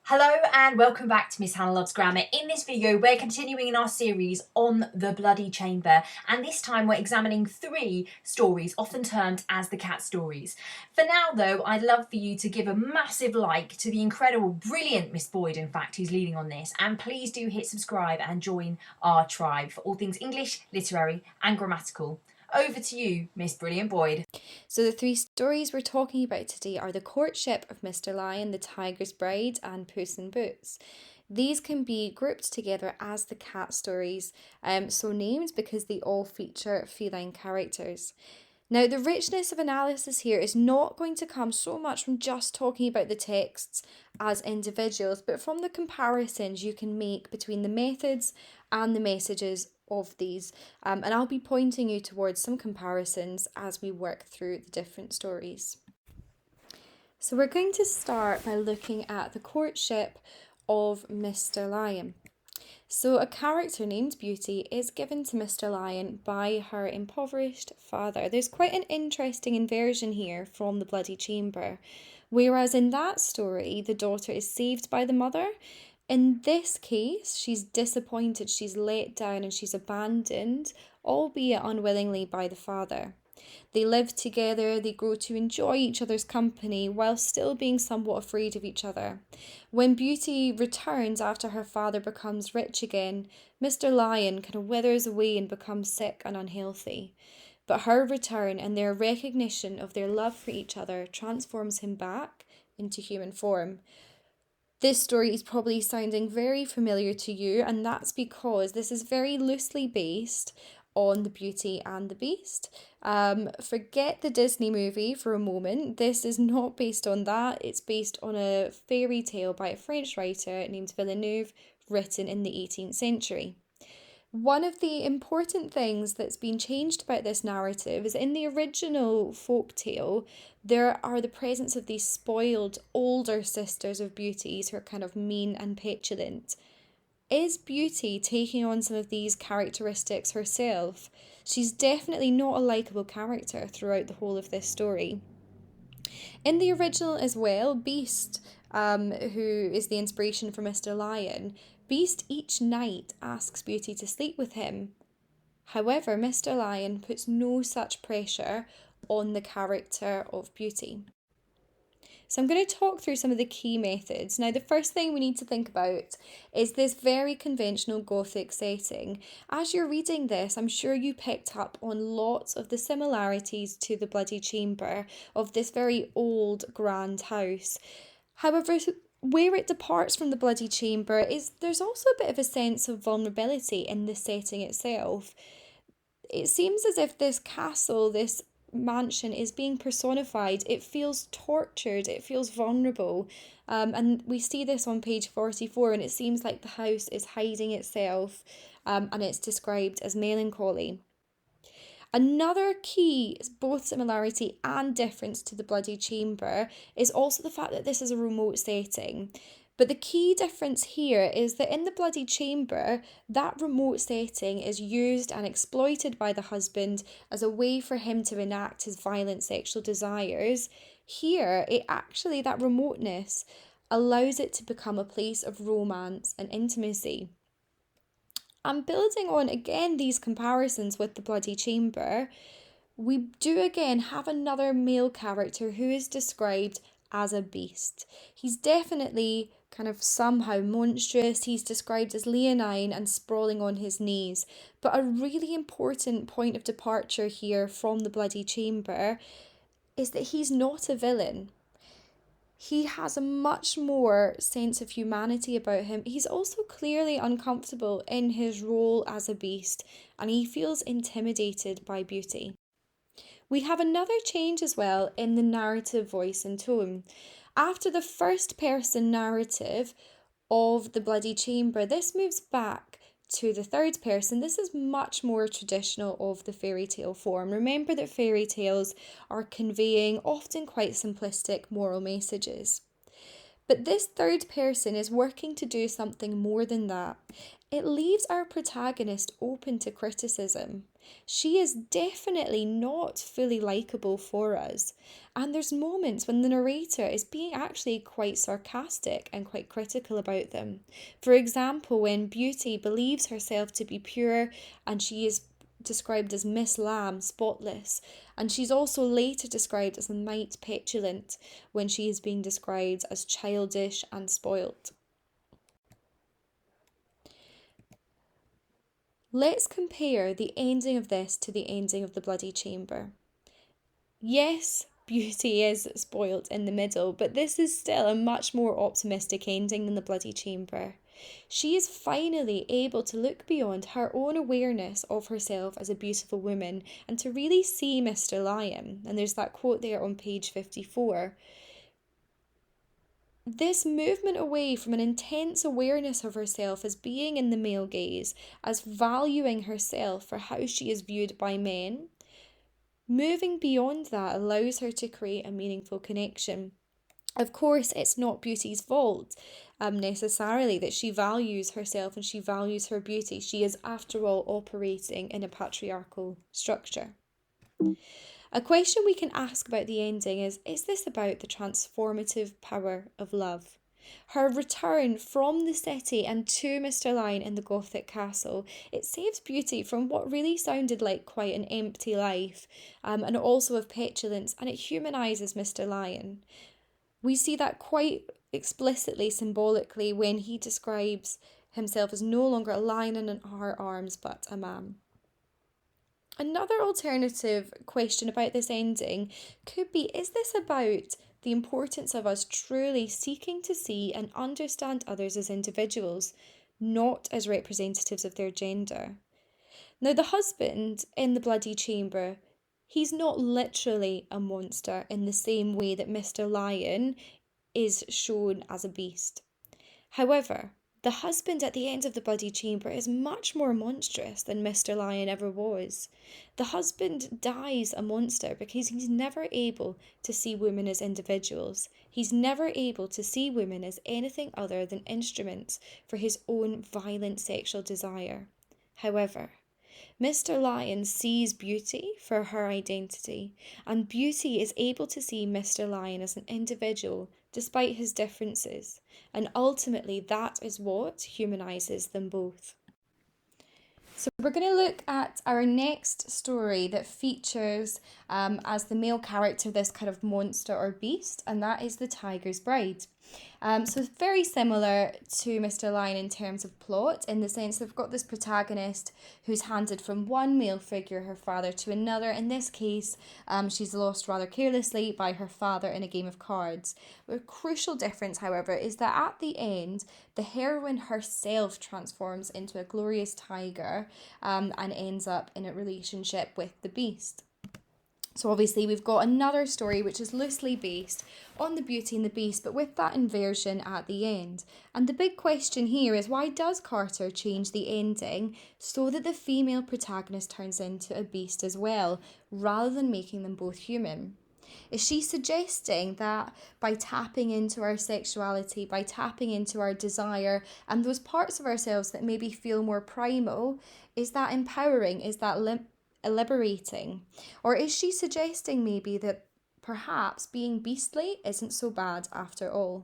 Hello and welcome back to Miss Hannah Loves Grammar. In this video we're continuing in our series on the Bloody Chamber, and this time we're examining 3 stories often termed as the cat stories. For now though, I'd love for you to give a massive like to the incredible, brilliant Miss Boyd in fact who's leading on this, and please do hit subscribe and join our tribe for all things English, literary and grammatical. Over to you, Miss Brilliant Boyd. So the 3 stories we're talking about today are The Courtship of Mr Lyon, The Tiger's Bride and Puss-in-Boots. These can be grouped together as the cat stories, so named because they all feature feline characters. Now, the richness of analysis here is not going to come so much from just talking about the texts as individuals, but from the comparisons you can make between the methods and the messages of these. And I'll be pointing you towards some comparisons as we work through the different stories. So we're going to start by looking at the courtship of Mr Lyon. So a character named Beauty is given to Mr Lyon by her impoverished father. There's quite an interesting inversion here from the Bloody Chamber. Whereas in that story, the daughter is saved by the mother. In this case, she's disappointed, she's let down and she's abandoned, albeit unwillingly, by the father. They live together, they grow to enjoy each other's company while still being somewhat afraid of each other. When Beauty returns after her father becomes rich again, Mr Lyon kind of withers away and becomes sick and unhealthy. But her return and their recognition of their love for each other transforms him back into human form. This story is probably sounding very familiar to you, and that's because this is very loosely based on the Beauty and the Beast. Forget the Disney movie for a moment. This is not based on that. It's based on a fairy tale by a French writer named Villeneuve, written in the 18th century. One of the important things that's been changed about this narrative is in the original folk tale, there are the presence of these spoiled older sisters of Beauty's who are kind of mean and petulant. Is Beauty taking on some of these characteristics herself? She's definitely not a likeable character throughout the whole of this story. In the original as well, Beast, who is the inspiration for Mr Lyon, Beast each night asks Beauty to sleep with him. However, Mr Lyon puts no such pressure on the character of Beauty. So I'm going to talk through some of the key methods. Now, the first thing we need to think about is this very conventional Gothic setting. As you're reading this, I'm sure you picked up on lots of the similarities to the Bloody Chamber of this very old grand house. However, where it departs from the Bloody Chamber is there's also a bit of a sense of vulnerability in the setting itself. It seems as if this castle, this mansion is being personified. It feels tortured, it feels vulnerable, and we see this on page 44, and it seems like the house is hiding itself, and it's described as melancholy. Another key, both similarity and difference to the Bloody Chamber, is also the fact that this is a remote setting. But the key difference here is that in the Bloody Chamber, that remote setting is used and exploited by the husband as a way for him to enact his violent sexual desires. Here, that remoteness allows it to become a place of romance and intimacy. And building on again these comparisons with the Bloody Chamber, we do again have another male character who is described as a beast. He's definitely kind of somehow monstrous. He's described as leonine and sprawling on his knees. But a really important point of departure here from the Bloody Chamber is that he's not a villain. He has a much more sense of humanity about him. He's also clearly uncomfortable in his role as a beast, and he feels intimidated by Beauty. We have another change as well in the narrative voice and tone. After the first person narrative of the Bloody Chamber, this moves back to the third person. This is much more traditional of the fairy tale form. Remember that fairy tales are conveying often quite simplistic moral messages. But this third person is working to do something more than that. It leaves our protagonist open to criticism. She is definitely not fully likeable for us. And there's moments when the narrator is being actually quite sarcastic and quite critical about them. For example, when Beauty believes herself to be pure and she is described as Miss Lamb, spotless, and she's also later described as a mite petulant when she is being described as childish and spoilt. Let's compare the ending of this to the ending of the Bloody Chamber. Yes, Beauty is spoilt in the middle, but this is still a much more optimistic ending than the Bloody Chamber. She is finally able to look beyond her own awareness of herself as a beautiful woman and to really see Mr. Lyon. And there's that quote there on page 54. This movement away from an intense awareness of herself as being in the male gaze, as valuing herself for how she is viewed by men, moving beyond that allows her to create a meaningful connection. Of course, it's not Beauty's fault necessarily that she values herself and she values her beauty. She is, after all, operating in a patriarchal structure. A question we can ask about the ending is this about the transformative power of love? Her return from the city and to Mr. Lyon in the Gothic castle, it saves Beauty from what really sounded like quite an empty life, and also of petulance, and it humanises Mr. Lyon. We see that quite explicitly, symbolically, when he describes himself as no longer a lion in her arms, but a man. Another alternative question about this ending could be, is this about the importance of us truly seeking to see and understand others as individuals, not as representatives of their gender? Now, the husband in the Bloody Chamber, he's not literally a monster in the same way that Mr. Lyon is shown as a beast. However, the husband at the end of the Bloody Chamber is much more monstrous than Mr. Lyon ever was. The husband dies a monster because he's never able to see women as individuals. He's never able to see women as anything other than instruments for his own violent sexual desire. However, Mr. Lyon sees Beauty for her identity, and Beauty is able to see Mr. Lyon as an individual despite his differences, and ultimately that is what humanises them both. So we're going to look at our next story that features as the male character this kind of monster or beast, and that is the Tiger's Bride. So it's very similar to Mr. Lyon in terms of plot, in the sense that we've got this protagonist who's handed from one male figure, her father, to another. In this case, she's lost rather carelessly by her father in a game of cards. A crucial difference, however, is that at the end, the heroine herself transforms into a glorious tiger and ends up in a relationship with the beast. So obviously we've got another story which is loosely based on the Beauty and the Beast, but with that inversion at the end. And the big question here is, why does Carter change the ending so that the female protagonist turns into a beast as well, rather than making them both human? Is she suggesting that by tapping into our sexuality, by tapping into our desire and those parts of ourselves that maybe feel more primal, is that empowering? Is that liberating? Or is she suggesting maybe that perhaps being beastly isn't so bad after all?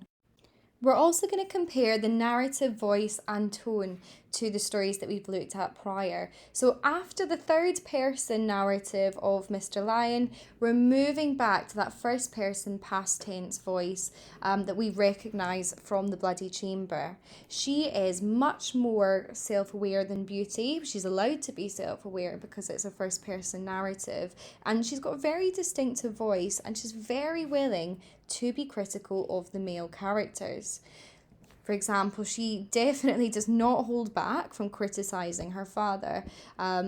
We're also going to compare the narrative voice and tone to the stories that we've looked at prior. So after the third person narrative of Mr. Lyon, we're moving back to that first person past tense voice that we recognise from the Bloody Chamber. She is much more self-aware than Beauty. She's allowed to be self-aware because it's a first person narrative, and she's got a very distinctive voice, and she's very willing to be critical of the male characters. For example, she definitely does not hold back from criticising her father.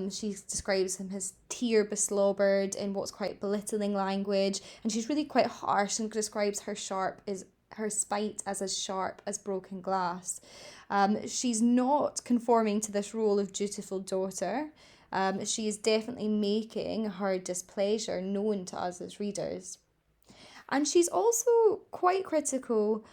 She describes him as tear beslobbered in what's quite belittling language, and she's really quite harsh and describes her spite as sharp as broken glass. She's not conforming to this role of dutiful daughter. She is definitely making her displeasure known to us as readers. And she's also quite critical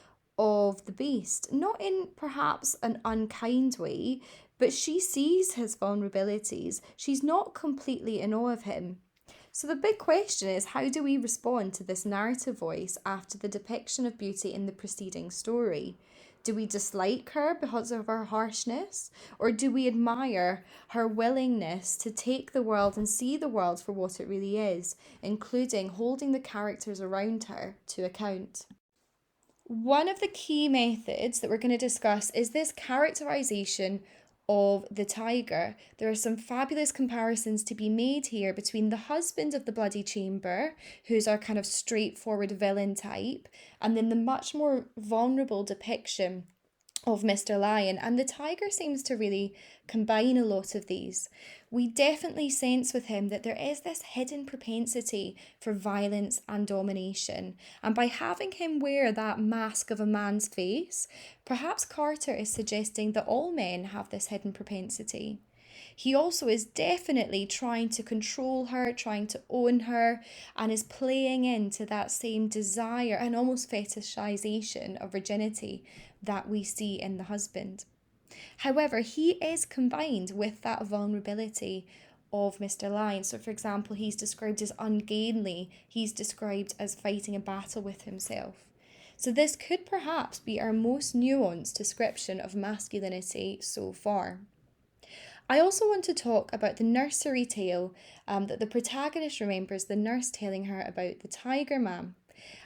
of the beast, not in perhaps an unkind way, but she sees his vulnerabilities. She's not completely in awe of him. So the big question is, how do we respond to this narrative voice after the depiction of beauty in the preceding story? Do we dislike her because of her harshness? Or do we admire her willingness to take the world and see the world for what it really is, including holding the characters around her to account? One of the key methods that we're going to discuss is this characterization of the tiger. There are some fabulous comparisons to be made here between the husband of the Bloody Chamber, who's our kind of straightforward villain type, and then the much more vulnerable depiction of Mr. Lyon, and the tiger seems to really combine a lot of these. We definitely sense with him that there is this hidden propensity for violence and domination, and by having him wear that mask of a man's face, perhaps Carter is suggesting that all men have this hidden propensity. He also is definitely trying to control her, trying to own her, and is playing into that same desire and almost fetishization of virginity that we see in the husband. However, he is combined with that vulnerability of Mr. Lyon. So, for example, he's described as ungainly, he's described as fighting a battle with himself. So, this could perhaps be our most nuanced description of masculinity so far. I also want to talk about the nursery tale that the protagonist remembers the nurse telling her about the Tiger Man.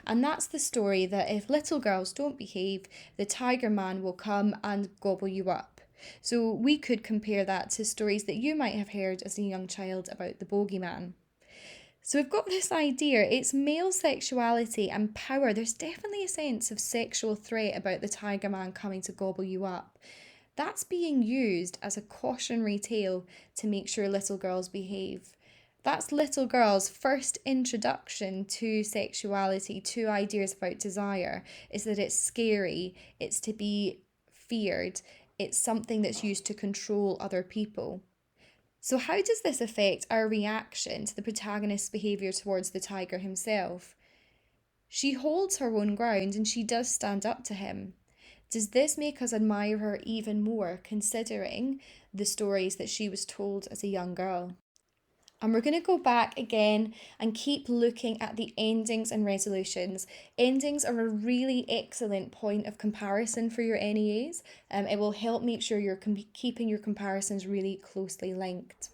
And that's the story that if little girls don't behave, the Tiger Man will come and gobble you up. So we could compare that to stories that you might have heard as a young child about the bogeyman. So we've got this idea, it's male sexuality and power. There's definitely a sense of sexual threat about the Tiger Man coming to gobble you up. That's being used as a cautionary tale to make sure little girls behave. That's little girls' first introduction to sexuality, to ideas about desire, is that it's scary, it's to be feared, it's something that's used to control other people. So, how does this affect our reaction to the protagonist's behaviour towards the tiger himself? She holds her own ground and she does stand up to him. Does this make us admire her even more, considering the stories that she was told as a young girl? And we're going to go back again and keep looking at the endings and resolutions. Endings are a really excellent point of comparison for your NEAs. It will help make sure you're keeping your comparisons really closely linked.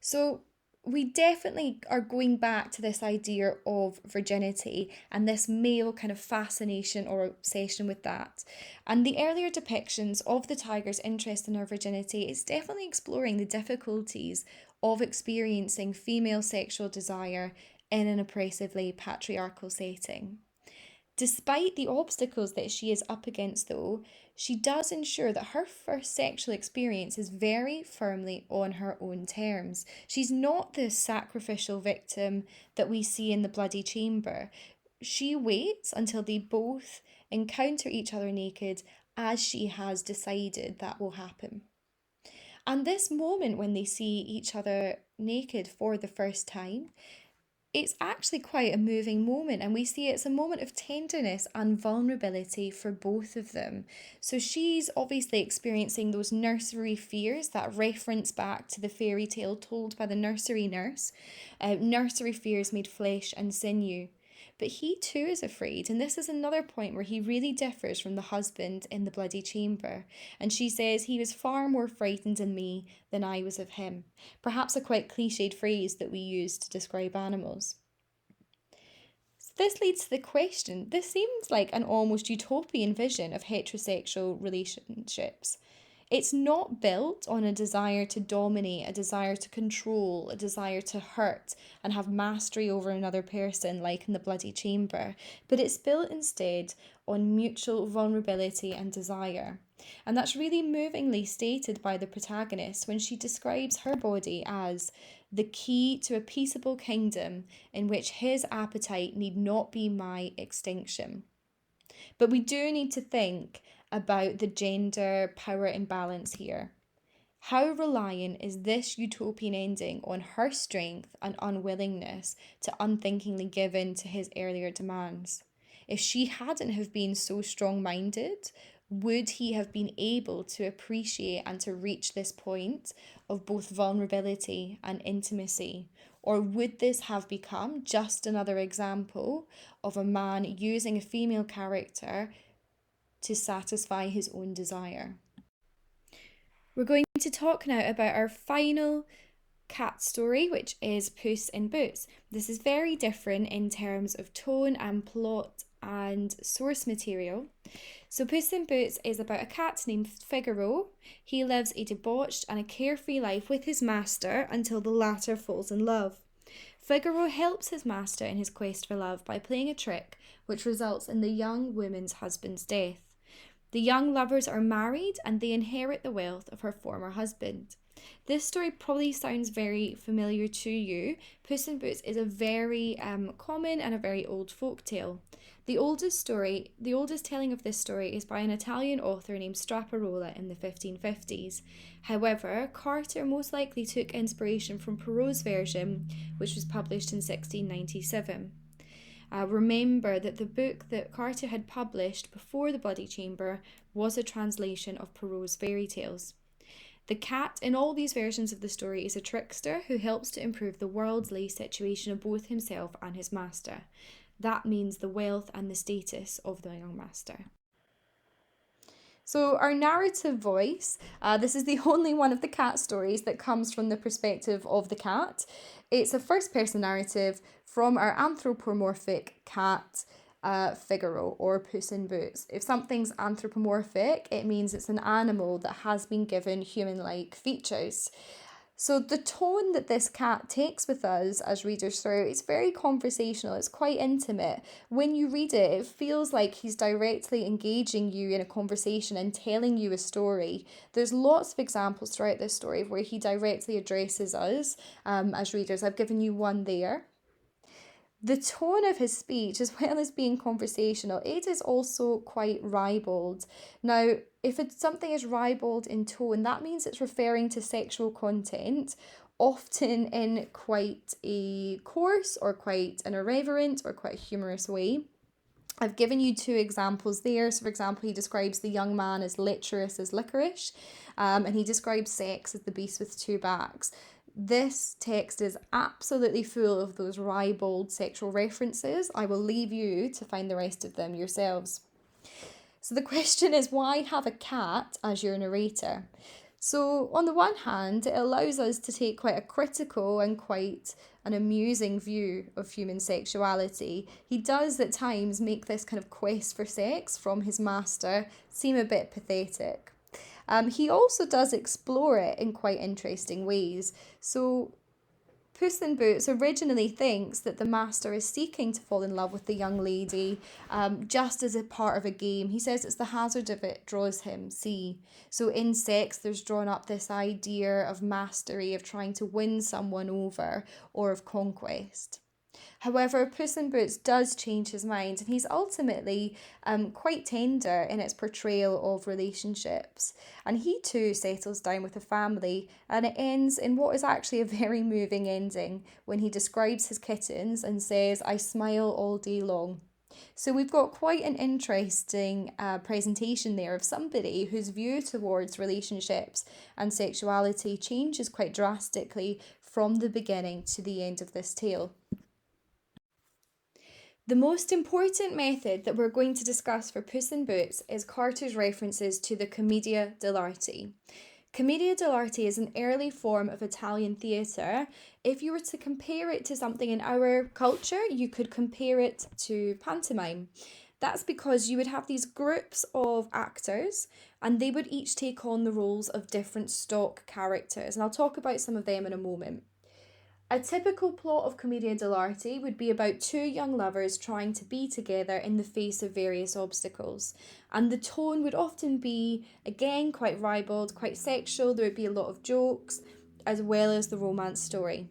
So we definitely are going back to this idea of virginity and this male kind of fascination or obsession with that. And the earlier depictions of the tiger's interest in her virginity is definitely exploring the difficulties of experiencing female sexual desire in an oppressively patriarchal setting. Despite the obstacles that she is up against, though, she does ensure that her first sexual experience is very firmly on her own terms. She's not the sacrificial victim that we see in the Bloody Chamber. She waits until they both encounter each other naked, as she has decided that will happen. And this moment when they see each other naked for the first time, it's actually quite a moving moment, and we see it's a moment of tenderness and vulnerability for both of them. So she's obviously experiencing those nursery fears that reference back to the fairy tale told by the nursery nurse, nursery fears made flesh and sinew. But he too is afraid, and this is another point where he really differs from the husband in the Bloody Chamber. And she says he was far more frightened in me than I was of him. Perhaps a quite cliched phrase that we use to describe animals. So this leads to the question, this seems like an almost utopian vision of heterosexual relationships. It's not built on a desire to dominate, a desire to control, a desire to hurt and have mastery over another person like in the Bloody Chamber, but it's built instead on mutual vulnerability and desire. And that's really movingly stated by the protagonist when she describes her body as the key to a peaceable kingdom in which his appetite need not be my extinction. But we do need to think about the gender power imbalance here. How reliant is this utopian ending on her strength and unwillingness to unthinkingly give in to his earlier demands? If she hadn't have been so strong-minded, would he have been able to appreciate and to reach this point of both vulnerability and intimacy? Or would this have become just another example of a man using a female character to satisfy his own desire? We're going to talk now about our final cat story, which is Puss in Boots. This is very different in terms of tone and plot and source material. So Puss in Boots is about a cat named Figaro. He lives a debauched and a carefree life with his master until the latter falls in love. Figaro helps his master in his quest for love by playing a trick which results in the young woman's husband's death. The young lovers are married and they inherit the wealth of her former husband. This story probably sounds very familiar to you. Puss in Boots is a very common and a very old folk tale. The oldest telling of this story is by an Italian author named Straparola in the 1550s. However, Carter most likely took inspiration from Perrault's version, which was published in 1697. Remember that the book that Carter had published before The Bloody Chamber was a translation of Perrault's fairy tales. The cat in all these versions of the story is a trickster who helps to improve the worldly situation of both himself and his master. That means the wealth and the status of the young master. So our narrative voice, this is the only one of the cat stories that comes from the perspective of the cat. It's a first-person narrative from our anthropomorphic cat, Figaro, or Puss in Boots. If something's anthropomorphic, it means it's an animal that has been given human-like features. So the tone that this cat takes with us as readers through, it's very conversational, it's quite intimate. When you read it, it feels like he's directly engaging you in a conversation and telling you a story. There's lots of examples throughout this story where he directly addresses us as readers. I've given you one there. The tone of his speech, as well as being conversational, it is also quite ribald. Now, if something is ribald in tone, that means it's referring to sexual content, often in quite a coarse or quite an irreverent or quite a humorous way. I've given you two examples there. So, for example, he describes the young man as lecherous as licorice, and he describes sex as the beast with two backs. This text is absolutely full of those ribald sexual references. I will leave you to find the rest of them yourselves. So the question is, why have a cat as your narrator? So on the one hand, it allows us to take quite a critical and quite an amusing view of human sexuality. He does at times make this kind of quest for sex from his master seem a bit pathetic. He also does explore it in quite interesting ways. So Puss in Boots originally thinks that the master is seeking to fall in love with the young lady just as a part of a game. He says it's the hazard of it draws him, see. So in sex, there's drawn up this idea of mastery, of trying to win someone over, or of conquest. However, Puss in Boots does change his mind, and he's ultimately quite tender in its portrayal of relationships. And he too settles down with a family, and it ends in what is actually a very moving ending when he describes his kittens and says, "I smile all day long." So we've got quite an interesting presentation there of somebody whose view towards relationships and sexuality changes quite drastically from the beginning to the end of this tale. The most important method that we're going to discuss for Puss in Boots is Carter's references to the Commedia dell'Arte. Commedia dell'Arte is an early form of Italian theatre. If you were to compare it to something in our culture, you could compare it to pantomime. That's because you would have these groups of actors and they would each take on the roles of different stock characters. And I'll talk about some of them in a moment. A typical plot of Commedia dell'Arte would be about two young lovers trying to be together in the face of various obstacles. And the tone would often be, again, quite ribald, quite sexual. There would be a lot of jokes, as well as the romance story.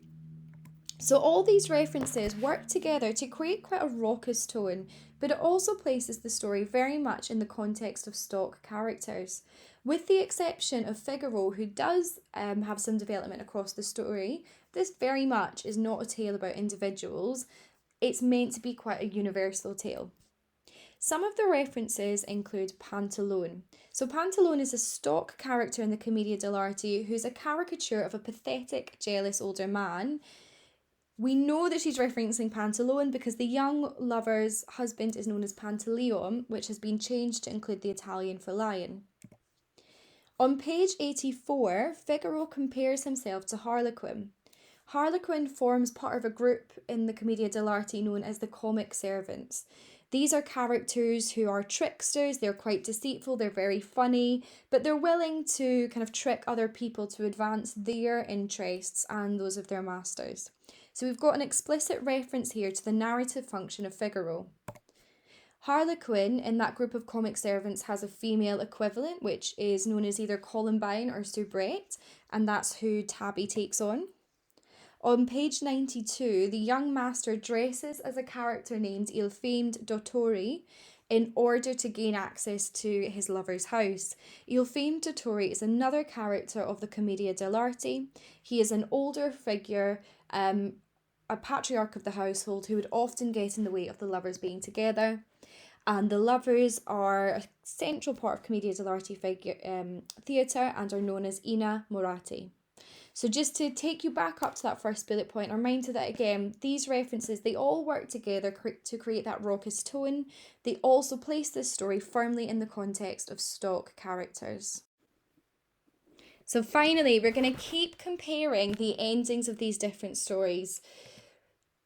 So all these references work together to create quite a raucous tone, but it also places the story very much in the context of stock characters. With the exception of Figaro, who does have some development across the story, this very much is not a tale about individuals. It's meant to be quite a universal tale. Some of the references include Pantalone. So Pantalone is a stock character in the Commedia dell'Arte who's a caricature of a pathetic, jealous older man. We know that she's referencing Pantalone because the young lover's husband is known as Pantaleon, which has been changed to include the Italian for lion. On page 84, Figaro compares himself to Harlequin. Harlequin forms part of a group in the Commedia dell'Arte known as the comic servants. These are characters who are tricksters, they're quite deceitful, they're very funny, but they're willing to kind of trick other people to advance their interests and those of their masters. So we've got an explicit reference here to the narrative function of Figaro. Harlequin in that group of comic servants has a female equivalent, which is known as either Columbine or Soubrette, and that's who Tabby takes on. On page 92, the young master dresses as a character named Il Famed Dottori in order to gain access to his lover's house. Il Famed Dottori is another character of the Commedia dell'Arte. He is an older figure, a patriarch of the household who would often get in the way of the lovers being together. And the lovers are a central part of Commedia dell'Arte theatre and are known as innamorati. So just to take you back up to that first bullet point, or remind you that again, these references, they all work together to create that raucous tone. They also place this story firmly in the context of stock characters. So finally, we're going to keep comparing the endings of these different stories.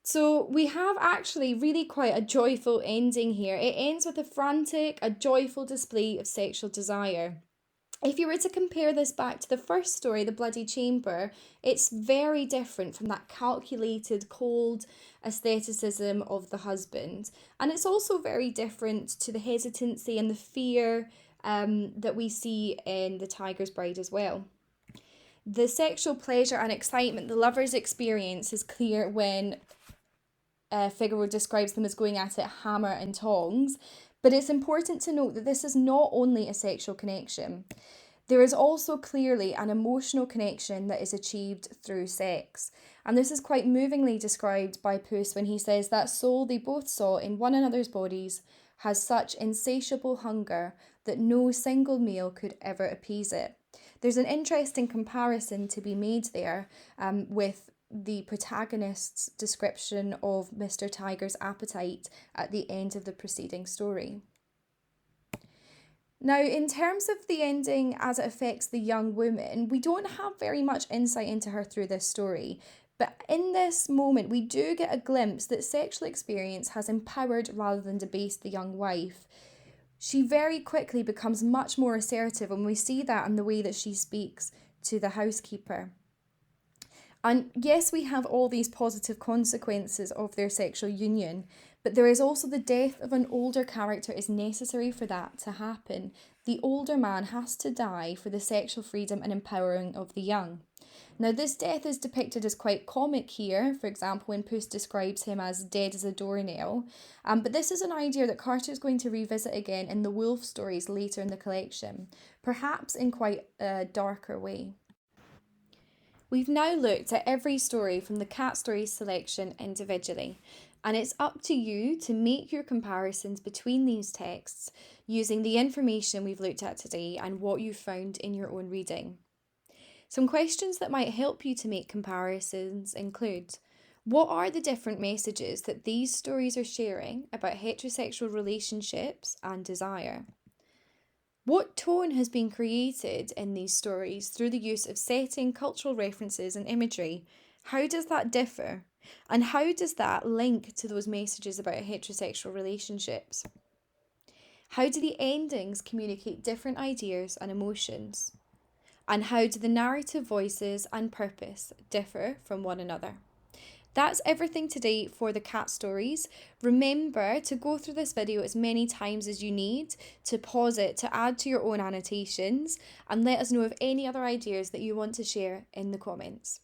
So we have actually really quite a joyful ending here. It ends with a joyful display of sexual desire. If you were to compare this back to the first story, The Bloody Chamber, it's very different from that calculated, cold aestheticism of the husband. And it's also very different to the hesitancy and the fear that we see in The Tiger's Bride as well. The sexual pleasure and excitement the lovers experience is clear when Figaro describes them as going at it hammer and tongs. But it's important to note that this is not only a sexual connection. There is also clearly an emotional connection that is achieved through sex. And this is quite movingly described by Puss when he says that soul they both saw in one another's bodies has such insatiable hunger that no single meal could ever appease it. There's an interesting comparison to be made there with the protagonist's description of Mr. Tiger's appetite at the end of the preceding story. Now, in terms of the ending as it affects the young woman, we don't have very much insight into her through this story. But in this moment, we do get a glimpse that sexual experience has empowered rather than debased the young wife. She very quickly becomes much more assertive, and we see that in the way that she speaks to the housekeeper. And yes, we have all these positive consequences of their sexual union, but there is also the death of an older character is necessary for that to happen. The older man has to die for the sexual freedom and empowering of the young. Now, this death is depicted as quite comic here, for example, when Puss describes him as dead as a doornail. But this is an idea that Carter is going to revisit again in the wolf stories later in the collection, perhaps in quite a darker way. We've now looked at every story from the Cat Stories selection individually, and it's up to you to make your comparisons between these texts using the information we've looked at today and what you found in your own reading. Some questions that might help you to make comparisons include: what are the different messages that these stories are sharing about heterosexual relationships and desire? What tone has been created in these stories through the use of setting, cultural references and imagery? How does that differ? And how does that link to those messages about heterosexual relationships? How do the endings communicate different ideas and emotions? And how do the narrative voices and purpose differ from one another? That's everything today for the cat stories. Remember to go through this video as many times as you need, to pause it, to add to your own annotations, and let us know of any other ideas that you want to share in the comments.